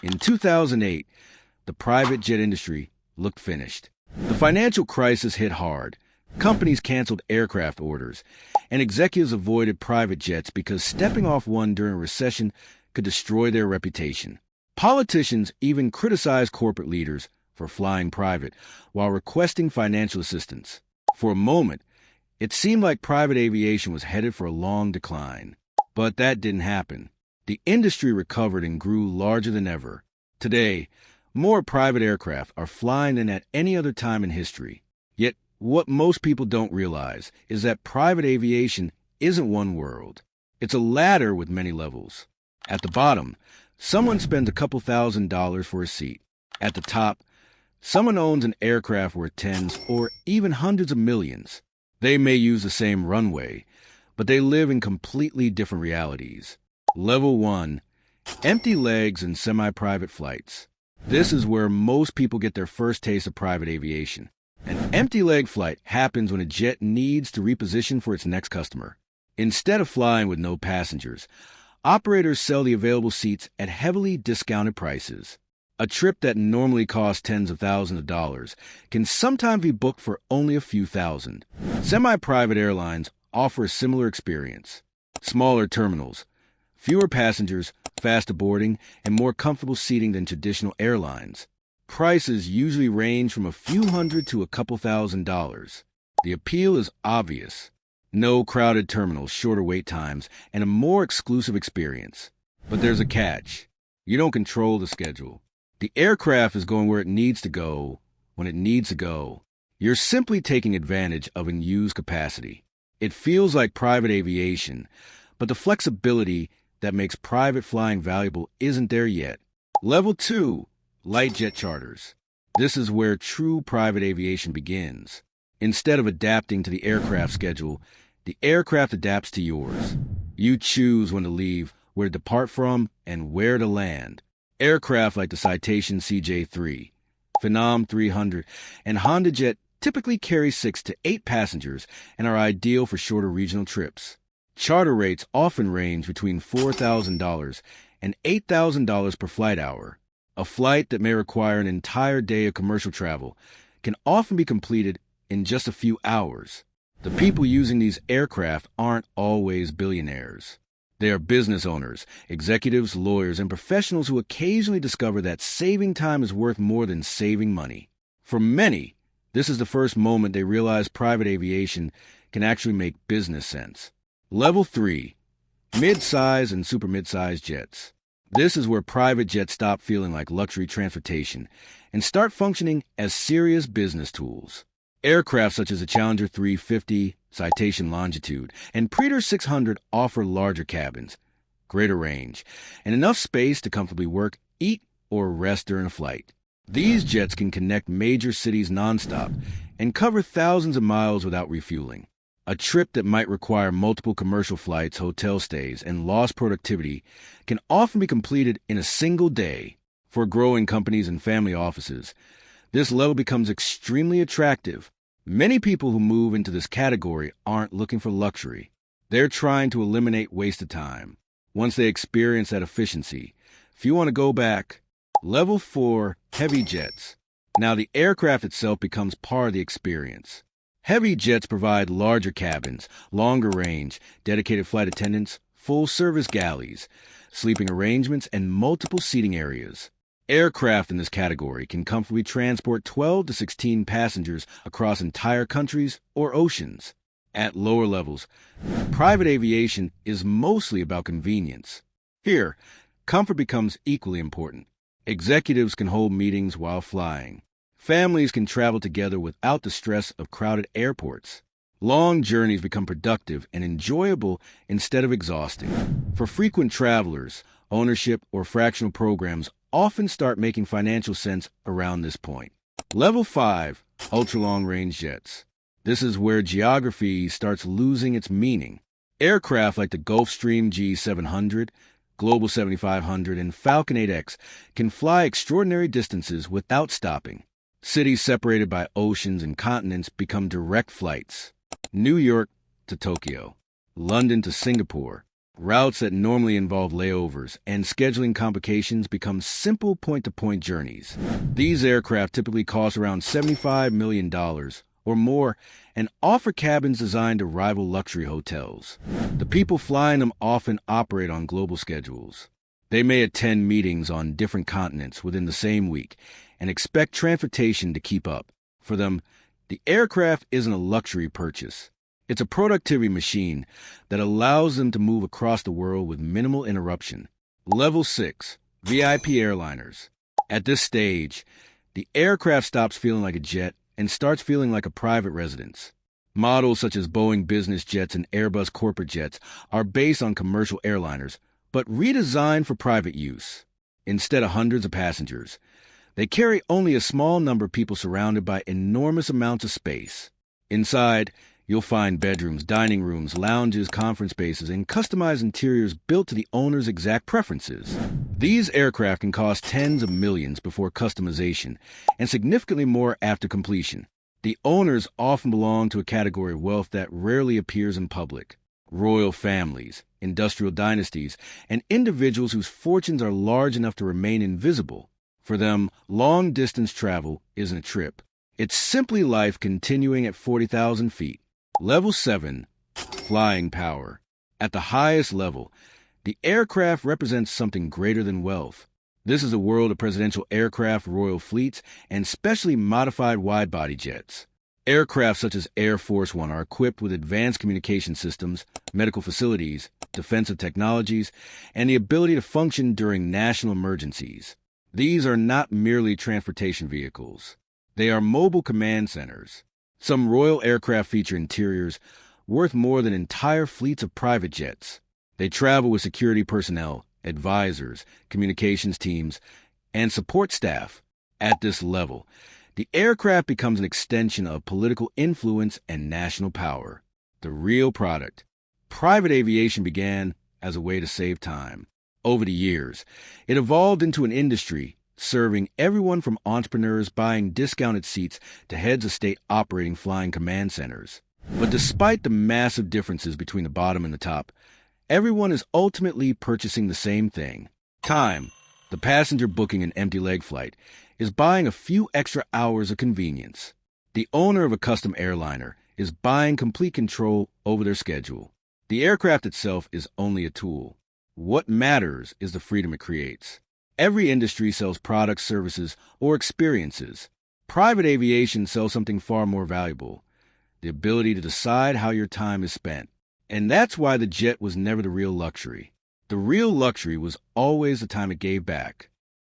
In 2008, the private jet industry looked finished. The financial crisis hit hard. Companies canceled aircraft orders, and executives avoided private jets because stepping off one during a recession could destroy their reputation. Politicians even criticized corporate leaders for flying private while requesting financial assistance. For a moment, it seemed like private aviation was headed for a long decline. But that didn't happen. The industry recovered and grew larger than ever. Today, more private aircraft are flying than at any other time in history. Yet, what most people don't realize is that private aviation isn't one world. It's a ladder with many levels. At the bottom, someone spends a couple $1,000s for a seat. At the top, someone owns an aircraft worth tens or even hundreds of millions. They may use the same runway, but they live in completely different realities. Level 1. Empty legs and semi-private flights. This is where most people get their first taste of private aviation. An empty leg flight happens when a jet needs to reposition for its next customer. Instead of flying with no passengers, operators sell the available seats at heavily discounted prices. A trip that normally costs tens of thousands of dollars can sometimes be booked for only a few thousand. Semi-private airlines offer a similar experience. Smaller terminals, fewer passengers, faster boarding, and more comfortable seating than traditional airlines. Prices usually range from a few hundred to a couple $1,000s. The appeal is obvious. No crowded terminals, shorter wait times, and a more exclusive experience. But there's a catch. You don't control the schedule. The aircraft is going where it needs to go, when it needs to go. You're simply taking advantage of unused capacity. It feels like private aviation, but the flexibility that makes private flying valuable isn't there yet. Level 2. Light jet charters. This is where true private aviation begins. Instead of adapting to the aircraft schedule, the aircraft adapts to yours. You choose when to leave, where to depart from, and where to land. Aircraft like the Citation CJ3, Phenom 300, and Honda Jet typically carry 6 to 8 passengers and are ideal for shorter regional trips. Charter rates often range between $4,000 and $8,000 per flight hour. A flight that may require an entire day of commercial travel can often be completed in just a few hours. The people using these aircraft aren't always billionaires. They are business owners, executives, lawyers, and professionals who occasionally discover that saving time is worth more than saving money. For many, this is the first moment they realize private aviation can actually make business sense. Level 3. Mid-size and super mid-size jets. This is where private jets stop feeling like luxury transportation and start functioning as serious business tools. Aircraft such as the Challenger 350, Citation Longitude, and Praetor 600 offer larger cabins, greater range, and enough space to comfortably work, eat, or rest during a flight. These jets can connect major cities nonstop and cover thousands of miles without refueling. A trip that might require multiple commercial flights, hotel stays, and lost productivity can often be completed in a single day. For growing companies and family offices, this level becomes extremely attractive. Many people who move into this category aren't looking for luxury. They're trying to eliminate wasted time. Once they experience that efficiency, few want to go back. Level 4. Heavy jets. Now the aircraft itself becomes part of the experience. Heavy jets provide larger cabins, longer range, dedicated flight attendants, full-service galleys, sleeping arrangements, and multiple seating areas. Aircraft in this category can comfortably transport 12 to 16 passengers across entire countries or oceans. At lower levels, private aviation is mostly about convenience. Here, comfort becomes equally important. Executives can hold meetings while flying. Families can travel together without the stress of crowded airports. Long journeys become productive and enjoyable instead of exhausting. For frequent travelers, ownership or fractional programs often start making financial sense around this point. Level 5. Ultra-long-range jets. This is where geography starts losing its meaning. Aircraft like the Gulfstream G700, Global 7500, and Falcon 8X can fly extraordinary distances without stopping. Cities separated by oceans and continents become direct flights. New York to Tokyo, London to Singapore, Routes that normally involve layovers and scheduling complications become simple point-to-point journeys. These aircraft typically cost around $75 million or more and offer cabins designed to rival luxury hotels. The people flying them often operate on global schedules. They may attend meetings on different continents within the same week and expect transportation to keep up. For them, the aircraft isn't a luxury purchase. It's a productivity machine that allows them to move across the world with minimal interruption. Level 6. VIP airliners. At this stage, the aircraft stops feeling like a jet and starts feeling like a private residence. Models such as Boeing business jets and Airbus corporate jets are based on commercial airliners, but redesigned for private use. Instead of hundreds of passengers, they carry only a small number of people surrounded by enormous amounts of space. Inside, you'll find bedrooms, dining rooms, lounges, conference spaces, and customized interiors built to the owner's exact preferences. These aircraft can cost tens of millions before customization and significantly more after completion. The owners often belong to a category of wealth that rarely appears in public. Royal families, industrial dynasties, and individuals whose fortunes are large enough to remain invisible. For them, long-distance travel isn't a trip. It's simply life continuing at 40,000 feet. Level 7. Flying power. At the highest level, the aircraft represents something greater than wealth. This is a world of presidential aircraft, royal fleets, and specially modified wide-body jets. Aircraft such as Air Force One are equipped with advanced communication systems, medical facilities, defensive technologies, and the ability to function during national emergencies. These are not merely transportation vehicles. They are mobile command centers. Some royal aircraft feature interiors worth more than entire fleets of private jets. They travel with security personnel, advisors, communications teams, and support staff. At this level, the aircraft becomes an extension of political influence and national power. The real product. Private aviation began as a way to save time. Over the years, it evolved into an industry serving everyone from entrepreneurs buying discounted seats to heads of state operating flying command centers. But despite the massive differences between the bottom and the top, everyone is ultimately purchasing the same thing. Time. The passenger booking an empty leg flight is buying a few extra hours of convenience. The owner of a custom airliner is buying complete control over their schedule. The aircraft itself is only a tool. What matters is the freedom it creates. Every industry sells products, services, or experiences. Private aviation sells something far more valuable: the ability to decide how your time is spent. And that's why the jet was never the real luxury. The real luxury was always the time it gave back.